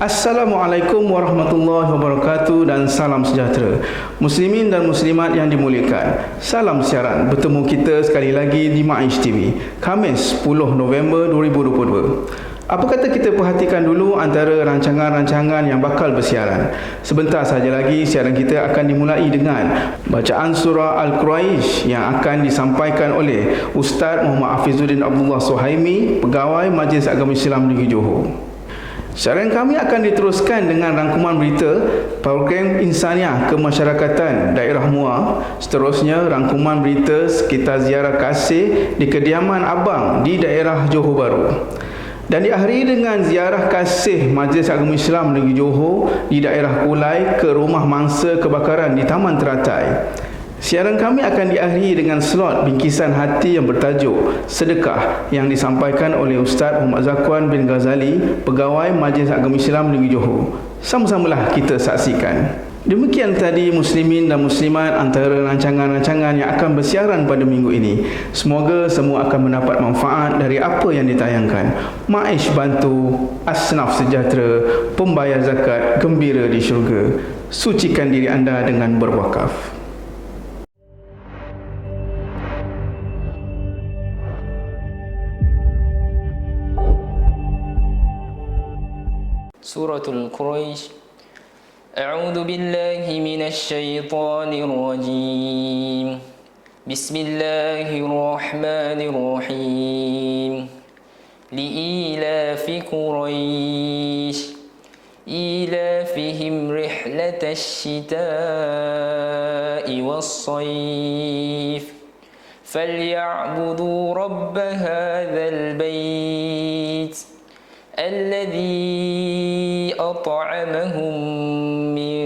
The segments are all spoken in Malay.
Assalamualaikum warahmatullahi wabarakatuh dan salam sejahtera. Muslimin dan muslimat yang dimuliakan, salam siaran bertemu kita sekali lagi di Maish TV, Khamis 10 November 2022. Apa kata kita perhatikan dulu antara rancangan-rancangan yang bakal bersiaran. Sebentar saja lagi siaran kita akan dimulai dengan bacaan surah Al-Quraisy yang akan disampaikan oleh Ustaz Muhammad Hafizuddin Abdullah Suhaimi, Pegawai Majlis Agama Islam Negeri Johor. Siaran kami akan diteruskan dengan rangkuman berita program Insaniah Kemasyarakatan Daerah Muar. Seterusnya rangkuman berita sekitar ziarah kasih di kediaman Abang di daerah Johor Bahru. Dan diakhiri dengan ziarah kasih Majlis Agama Islam Negeri Johor di daerah Kulai ke rumah mangsa kebakaran di Taman Teratai. Siaran kami akan diakhiri dengan slot bingkisan hati yang bertajuk Sedekah yang disampaikan oleh Ustaz Muhammad Zakwan bin Ghazali, Pegawai Majlis Agama Islam Negeri Johor. Sama-samalah kita saksikan. Demikian tadi muslimin dan muslimat antara rancangan-rancangan yang akan bersiaran pada minggu ini. Semoga semua akan mendapat manfaat dari apa yang ditayangkan. Maish bantu, asnaf sejahtera, pembayar zakat gembira di syurga. Sucikan diri anda dengan berwakaf. Suratul Quraisy. A'udzu billahi minasy syaithanir rajim. Bismillahirrahmanirrahim. Li'ilafi Quraisy ilafihim rihlatash shita'i was-sayf falya'budu rabb hadzal bait الذي أطعمهم من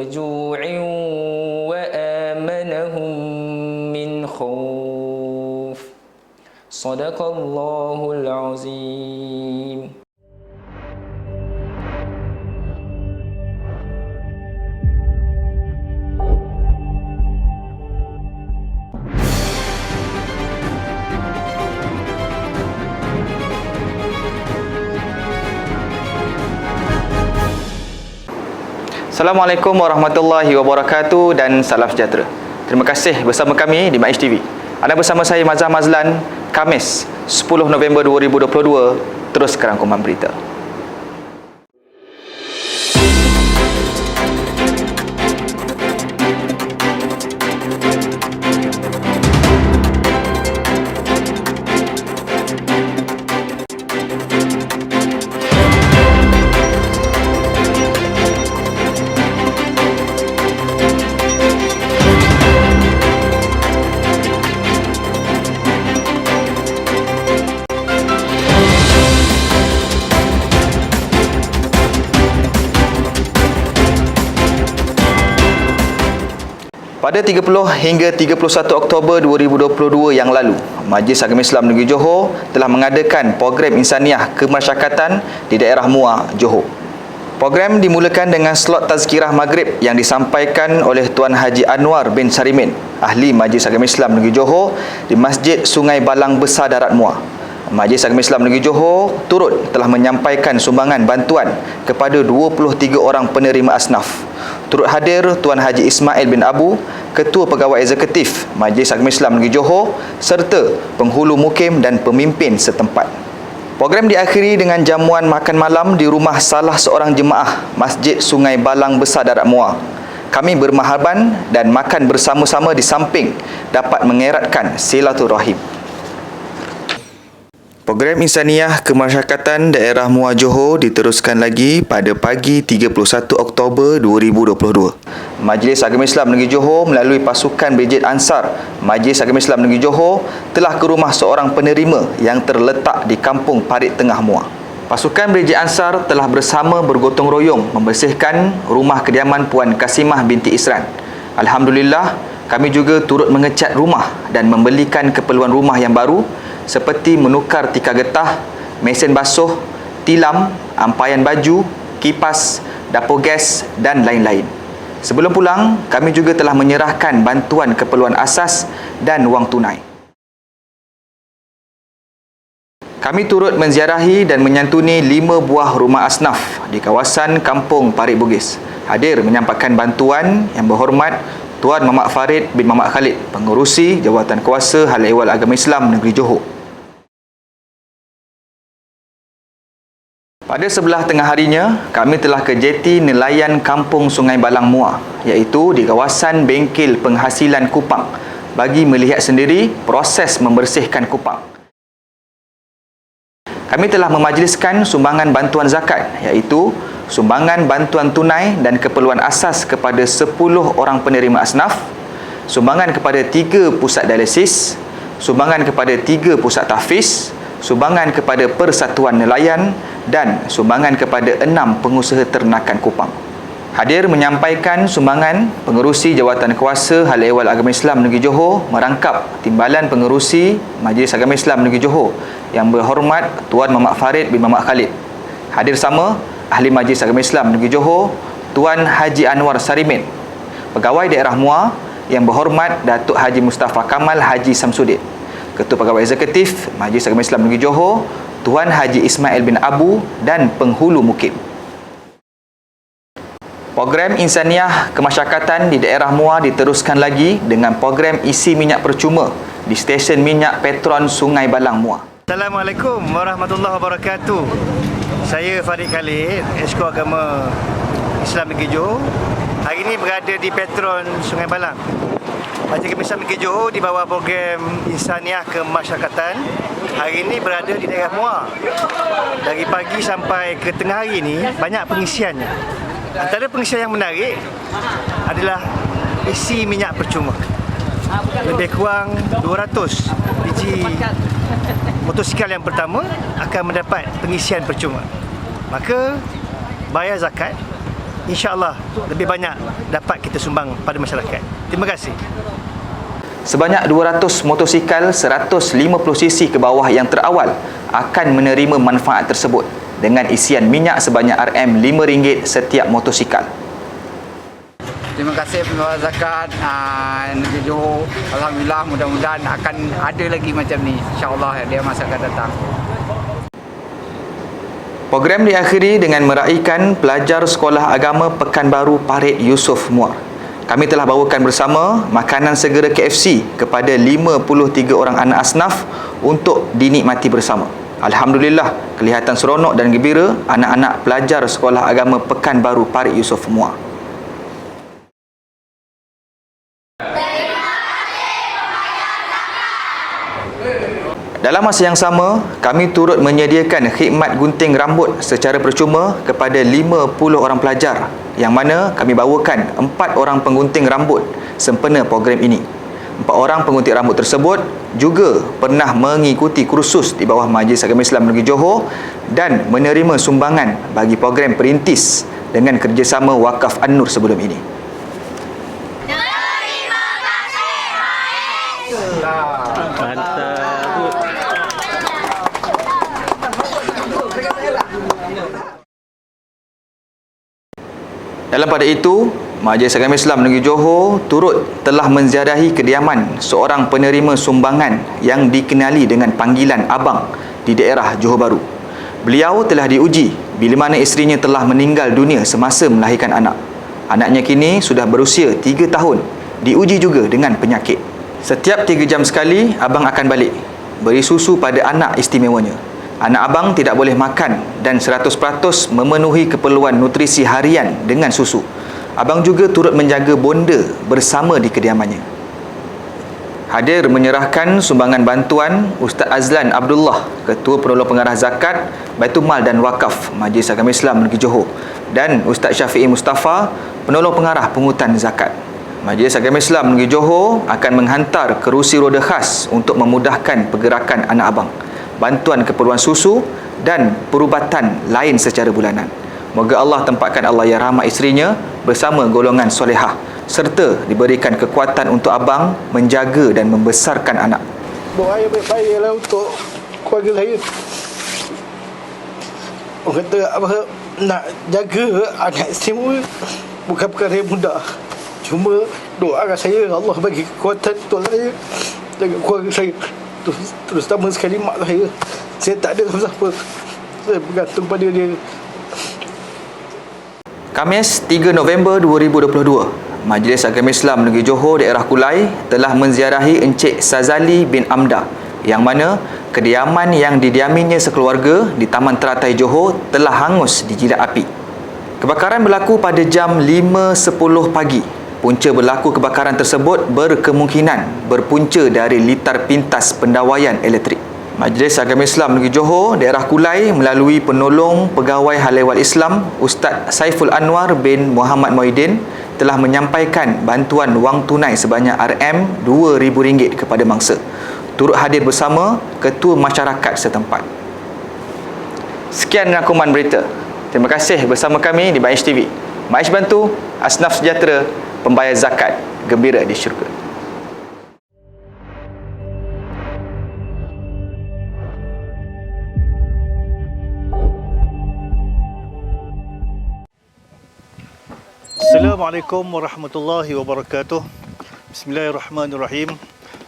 جوع وآمنهم من خوف صدق الله العظيم. Assalamualaikum warahmatullahi wabarakatuh dan salam sejahtera. Terima kasih bersama kami di Maish TV. Anda bersama saya Mazhar Mazlan, Khamis 10 November 2022. Terus ke rangkuman berita. Pada 30 hingga 31 Oktober 2022 yang lalu, Majlis Agama Islam Negeri Johor telah mengadakan program Insaniah Kemasyarakatan di daerah Muar, Johor. Program dimulakan dengan slot tazkirah maghrib yang disampaikan oleh Tuan Haji Anwar bin Sarimin, Ahli Majlis Agama Islam Negeri Johor di Masjid Sungai Balang Besar Darat Muar. Majlis Agama Islam Negeri Johor turut telah menyampaikan sumbangan bantuan kepada 23 orang penerima asnaf. Turut hadir Tuan Haji Ismail bin Abu, Ketua Pegawai Eksekutif Majlis Agama Islam Negeri Johor serta penghulu mukim dan pemimpin setempat. Program diakhiri dengan jamuan makan malam di rumah salah seorang jemaah Masjid Sungai Balang Besar Darat Muar. Kami bermahaban dan makan bersama-sama di samping dapat mengeratkan silaturahim. Program Insaniah Kemasyarakatan Daerah Muar Johor diteruskan lagi pada pagi 31 Oktober 2022. Majlis Agama Islam Negeri Johor melalui pasukan Brigade Ansar Majlis Agama Islam Negeri Johor telah ke rumah seorang penerima yang terletak di Kampung Parit Tengah Muar. Pasukan Brigade Ansar telah bersama bergotong royong membersihkan rumah kediaman Puan Kasimah binti Isran. Alhamdulillah, kami juga turut mengecat rumah dan membelikan keperluan rumah yang baru seperti menukar tikar getah, mesin basuh, tilam, ampaian baju, kipas, dapur gas dan lain-lain. Sebelum pulang, kami juga telah menyerahkan bantuan keperluan asas dan wang tunai. Kami turut menziarahi dan menyantuni 5 buah rumah asnaf di kawasan Kampung Parit Bugis. Hadir menyampaikan bantuan Yang Berhormat Tuan Muhammad Farid bin Muhammad Khalid, Pengerusi Jawatan Kuasa Hal Ehwal Agama Islam Negeri Johor. Pada sebelah tengah harinya, kami telah ke jeti nelayan Kampung Sungai Balang Muar, iaitu di kawasan Bengkel Penghasilan Kupang, bagi melihat sendiri proses membersihkan kupang. Kami telah memajliskan sumbangan bantuan zakat, iaitu sumbangan bantuan tunai dan keperluan asas kepada 10 orang penerima asnaf, sumbangan kepada 3 pusat dialisis, sumbangan kepada 3 pusat tahfiz, sumbangan kepada Persatuan Nelayan dan sumbangan kepada 6 pengusaha ternakan kupang. Hadir menyampaikan sumbangan Pengerusi Jawatan Kuasa Hal Ehwal Agama Islam Negeri Johor merangkap Timbalan Pengerusi Majlis Agama Islam Negeri Johor Yang Berhormat Tuan Muhammad Farid bin Muhammad Khalid. Hadir sama Ahli Majlis Agama Islam Negeri Johor Tuan Haji Anwar Sarimin, Pegawai Daerah Muar Yang Berhormat Datuk Haji Mustafa Kamal Haji Samsudin, Ketua Pegawai Eksekutif Majlis Agama Islam Negeri Johor Tuan Haji Ismail bin Abu dan penghulu mukim. Program Insaniah Kemasyarakatan di daerah Muar diteruskan lagi dengan program isi minyak percuma di stesen minyak Petron Sungai Balang Muar. Assalamualaikum warahmatullahi wabarakatuh. Saya Farid Khalid, Esko Agama Islam Negeri Johor. Hari ini berada di Petron Sungai Balang. Majlis Agama Islam Negeri Johor di bawah program Insaniah Kemasyarakatan hari ini berada di daerah Muar. Dari pagi sampai ke tengah hari ini banyak pengisiannya. Antara pengisian yang menarik adalah isi minyak percuma. Lebih kurang 200 biji motosikal yang pertama akan mendapat pengisian percuma. Maka bayar zakat, insya-Allah lebih banyak dapat kita sumbang pada masyarakat. Terima kasih. Sebanyak 200 motosikal 150cc ke bawah yang terawal akan menerima manfaat tersebut dengan isian minyak sebanyak RM5 setiap motosikal. Terima kasih pengeluar zakat Negeri Johor. Alhamdulillah, mudah-mudahan akan ada lagi macam ni, insya-Allah dia masa akan datang. Program diakhiri dengan meraikan pelajar Sekolah Agama Pekanbaru Parit Yusof Muar. Kami telah bawakan bersama makanan segera KFC kepada 53 orang anak asnaf untuk dinikmati bersama. Alhamdulillah, kelihatan seronok dan gembira anak-anak pelajar Sekolah Agama Pekanbaru Parit Yusof Muar. Dalam masa yang sama, kami turut menyediakan khidmat gunting rambut secara percuma kepada 50 orang pelajar, yang mana kami bawakan 4 orang penggunting rambut sempena program ini. 4 orang penggunting rambut tersebut juga pernah mengikuti kursus di bawah Majlis Agama Islam Negeri Johor dan menerima sumbangan bagi program perintis dengan kerjasama Wakaf An-Nur sebelum ini. Dalam pada itu, Majlis Agama Islam Negeri Johor turut telah menziarahi kediaman seorang penerima sumbangan yang dikenali dengan panggilan Abang di daerah Johor Bahru. Beliau telah diuji bila mana isterinya telah meninggal dunia semasa melahirkan anak. Anaknya kini sudah berusia 3 tahun, diuji juga dengan penyakit. Setiap 3 jam sekali, Abang akan balik beri susu pada anak istimewanya. Anak abang tidak boleh makan dan 100% memenuhi keperluan nutrisi harian dengan susu. Abang juga turut menjaga bonda bersama di kediamannya. Hadir menyerahkan sumbangan bantuan Ustaz Azlan Abdullah, Ketua Penolong Pengarah Zakat, Baitul Mal dan Wakaf Majlis Agama Islam Negeri Johor, dan Ustaz Syafi'i Mustafa, Penolong Pengarah Pungutan Zakat. Majlis Agama Islam Negeri Johor akan menghantar kerusi roda khas untuk memudahkan pergerakan anak abang, bantuan keperluan susu dan perubatan lain secara bulanan. Moga Allah tempatkan Allahyarham rahmat isterinya bersama golongan solehah serta diberikan kekuatan untuk abang menjaga dan membesarkan anak. Doa yang baik-baik lah untuk keluarga saya. Orang kata apa, nak jaga anak istimewa bukan perkara yang mudah. Cuma doakan saya Allah bagi kekuatan untuk saya jaga keluarga saya, terutama sekali mak saya. Saya tak ada siapa. Saya bergantung pada dia. Khamis 3 November 2022, Majlis Agama Islam Negeri Johor daerah Kulai telah menziarahi Encik Sazali bin Amda yang mana kediaman yang didiaminya sekeluarga di Taman Teratai Johor telah hangus dijilat api. Kebakaran berlaku pada jam 5.10 pagi. Punca berlaku kebakaran tersebut berkemungkinan berpunca dari litar pintas pendawaian elektrik. Majlis Agama Islam Negeri Johor daerah Kulai melalui penolong Pegawai Hal Ehwal Islam Ustaz Saiful Anwar bin Muhammad Muhyiddin telah menyampaikan bantuan wang tunai sebanyak RM2,000 kepada mangsa. Turut hadir bersama ketua masyarakat setempat. Sekian rangkuman berita. Terima kasih bersama kami di Maish TV. Maish bantu, asnaf sejahtera, pembayar zakat gembira di syurga. Assalamualaikum warahmatullahi wabarakatuh. Bismillahirrahmanirrahim.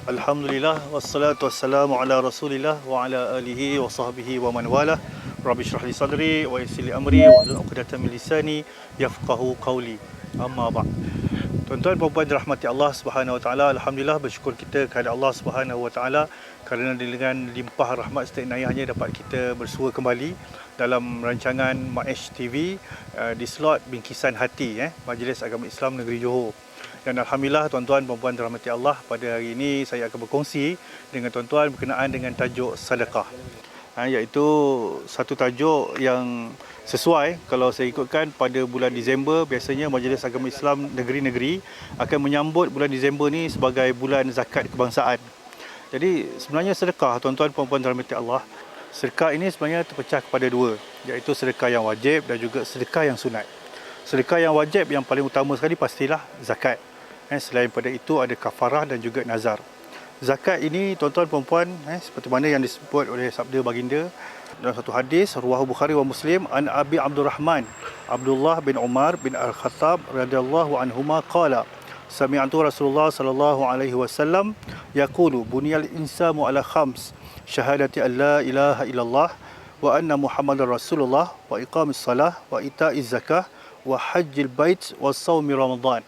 Alhamdulillah wassalatu wassalamu ala Rasulillah wa ala alihi wa sahbihi wa man wala. Rabbi shrah li sadri wa yassir li amri wa hlul 'uqdatam min lisani yafqahu qawli. Amma ba'd. Tuan-tuan dan puan dirahmati Allah Subhanahu wa taala, alhamdulillah bersyukur kita kepada Allah Subhanahu wa taala kerana dengan limpah rahmat serta inayahnya dapat kita bersua kembali dalam rancangan Maish TV di slot Bingkisan Hati Majlis Agama Islam Negeri Johor. Dan alhamdulillah tuan-tuan dan puan dirahmati Allah, pada hari ini saya akan berkongsi dengan tuan-tuan berkenaan dengan tajuk sedekah. Iaitu satu tajuk yang sesuai kalau saya ikutkan pada bulan Disember. Biasanya Majlis Agama Islam negeri-negeri akan menyambut bulan Disember ni sebagai bulan zakat kebangsaan. Jadi sebenarnya sedekah, tuan-tuan dan puan dirahmati Allah, sedekah ini sebenarnya terpecah kepada dua, iaitu sedekah yang wajib dan juga sedekah yang sunat. Sedekah yang wajib yang paling utama sekali pastilah zakat. Selain pada itu ada kafarah dan juga nazar. Zakat ini tuan-tuan dan puan, seperti mana yang disebut oleh sabda baginda dalam satu hadis riwayat Bukhari wa Muslim, an Abi Abdurrahman Abdullah bin Umar bin Al-Khattab radhiyallahu anhuma qala sami'tu Rasulullah sallallahu alaihi wasallam yaqulu buniyal insanu ala khams syahadati an la ilaha illallah wa anna Muhammadar Rasulullah wa iqamis salah wa ita'iz zakah wa hajjil bait wa shaumi Ramadan.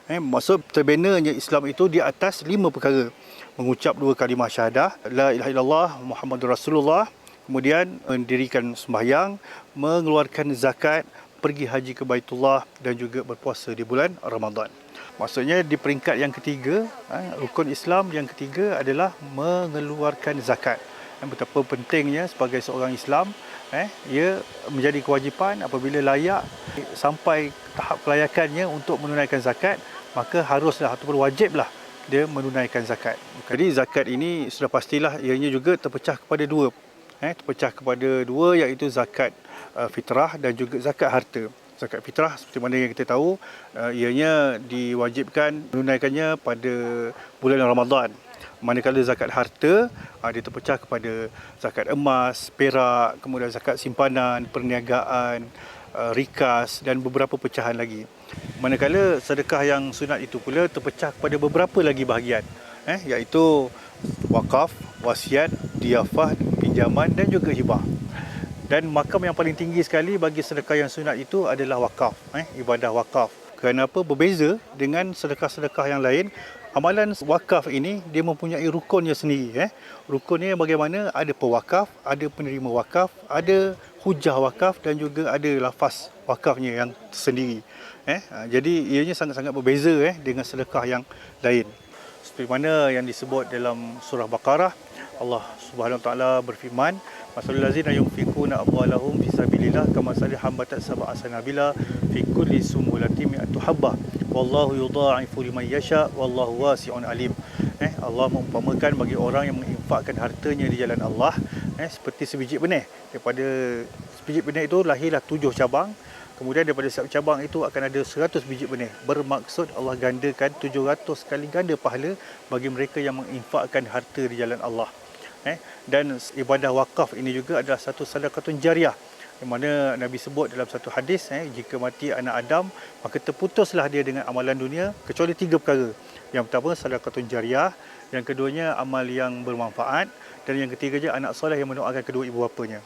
Maksud terbenanya Islam itu di atas 5 perkara. Mengucap 2 kalimah syahadah, la ilaha illallah Muhammadur Rasulullah, kemudian mendirikan sembahyang, mengeluarkan zakat, pergi haji ke Baitullah dan juga berpuasa di bulan Ramadan. Maksudnya di peringkat yang ketiga, rukun Islam yang ketiga adalah mengeluarkan zakat. Betapa pentingnya sebagai seorang Islam, ia menjadi kewajipan apabila layak sampai tahap kelayakannya untuk menunaikan zakat, maka haruslah ataupun wajiblah dia menunaikan zakat. Jadi zakat ini sudah pastilah ianya juga terpecah kepada dua. Terpecah kepada dua, iaitu zakat fitrah dan juga zakat harta. Zakat fitrah seperti mana yang kita tahu, ianya diwajibkan menunaikannya pada bulan Ramadan. Manakala zakat harta dia terpecah kepada zakat emas, perak, kemudian zakat simpanan, perniagaan, rikas dan beberapa pecahan lagi. Manakala sedekah yang sunat itu pula terpecah kepada beberapa lagi bahagian, iaitu wakaf, wasiat, diafah, pinjaman dan juga hibah. Dan makam yang paling tinggi sekali bagi sedekah yang sunat itu adalah wakaf, ibadah wakaf. Kenapa berbeza dengan sedekah-sedekah yang lain? Amalan wakaf ini dia mempunyai rukunnya sendiri. Rukunnya bagaimana? Ada pewakaf, ada penerima wakaf, ada hujah wakaf dan juga ada lafaz wakafnya yang tersendiri. Jadi ianya sangat-sangat berbeza dengan sedekah yang lain. Seperti mana yang disebut dalam surah Baqarah, Allah Subhanahu Wa Taala berfirman, masalul ladzina yunfikuna amwalahum fi sabilillah kamathali habatin sab'a sanabila fi kulli sumulatin mi'atu habbah wallahu yudha'ifu liman yasha wallahu wasi'un alim. Allah mengumpamakan bagi orang yang menginfakkan hartanya di jalan Allah seperti sebiji benih. Daripada sebiji benih itu lahirlah 7 cabang. Kemudian daripada setiap cabang itu akan ada 100 biji benih. Bermaksud Allah gandakan 700 kali ganda pahala bagi mereka yang menginfakkan harta di jalan Allah. Dan ibadah wakaf ini juga adalah satu sedekatun jariah, yang mana Nabi sebut dalam satu hadis, jika mati anak Adam maka terputuslah dia dengan amalan dunia kecuali 3 perkara. Yang pertama sedekatun jariah, yang keduanya amal yang bermanfaat, dan yang ketiganya anak soleh yang mendoakan kedua ibu bapanya.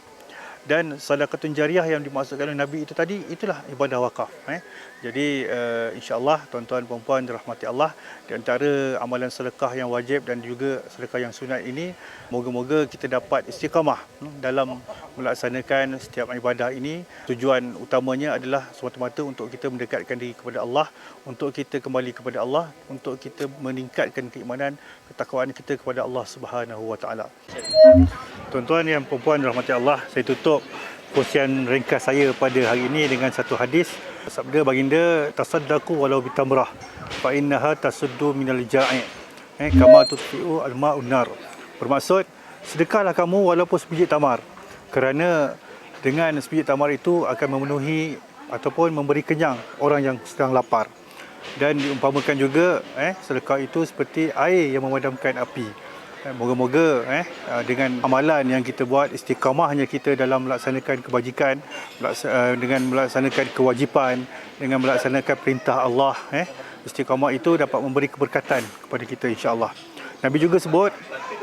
Dan sedekatun jariah yang dimaksudkan oleh Nabi itu tadi, itulah ibadah wakaf. Jadi insya-Allah tuan-tuan dan puan-puan dirahmati Allah, di antara amalan sedekah yang wajib dan juga sedekah yang sunat ini, moga-moga kita dapat istiqamah dalam melaksanakan setiap ibadah ini. Tujuan utamanya adalah semata-mata untuk kita mendekatkan diri kepada Allah, untuk kita kembali kepada Allah, untuk kita meningkatkan keimanan, ketakwaan kita kepada Allah Subhanahu wa taala. Tuan-tuan yang puan-puan dirahmati Allah, saya tutup kongsian ringkas saya pada hari ini dengan satu hadis. Sabda baginda, tasaddaqu walau bitamrah fa innaha tasuddu minal ja'i' kama tutfi'u al-ma'un nar. Bermaksud, sedekahlah kamu walaupun sebiji tamar, kerana dengan sebiji tamar itu akan memenuhi ataupun memberi kenyang orang yang sedang lapar. Dan diumpamakan juga sedekah itu seperti air yang memadamkan api. Moga-moga dengan amalan yang kita buat, istiqamahnya kita dalam melaksanakan kebajikan, dengan melaksanakan kewajipan, dengan melaksanakan perintah Allah, istiqamah itu dapat memberi keberkatan kepada kita insya-Allah. Nabi juga sebut,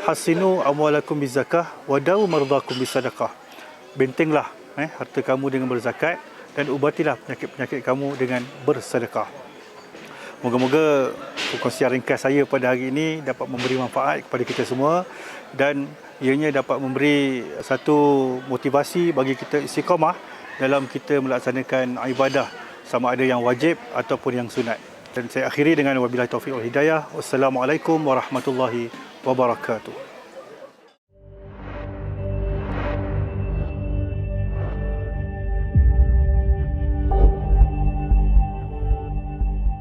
hasinu amwalakum bizakah wa dawu mardakum bisadaqah. Bentenglah harta kamu dengan berzakat dan ubatilah penyakit-penyakit kamu dengan bersedekah. Moga-moga perkongsian ringkas saya pada hari ini dapat memberi manfaat kepada kita semua, dan ianya dapat memberi satu motivasi bagi kita istiqamah dalam kita melaksanakan ibadah, sama ada yang wajib ataupun yang sunat. Dan saya akhiri dengan wabillahi taufiq wal hidayah. Wassalamualaikum warahmatullahi wabarakatuh.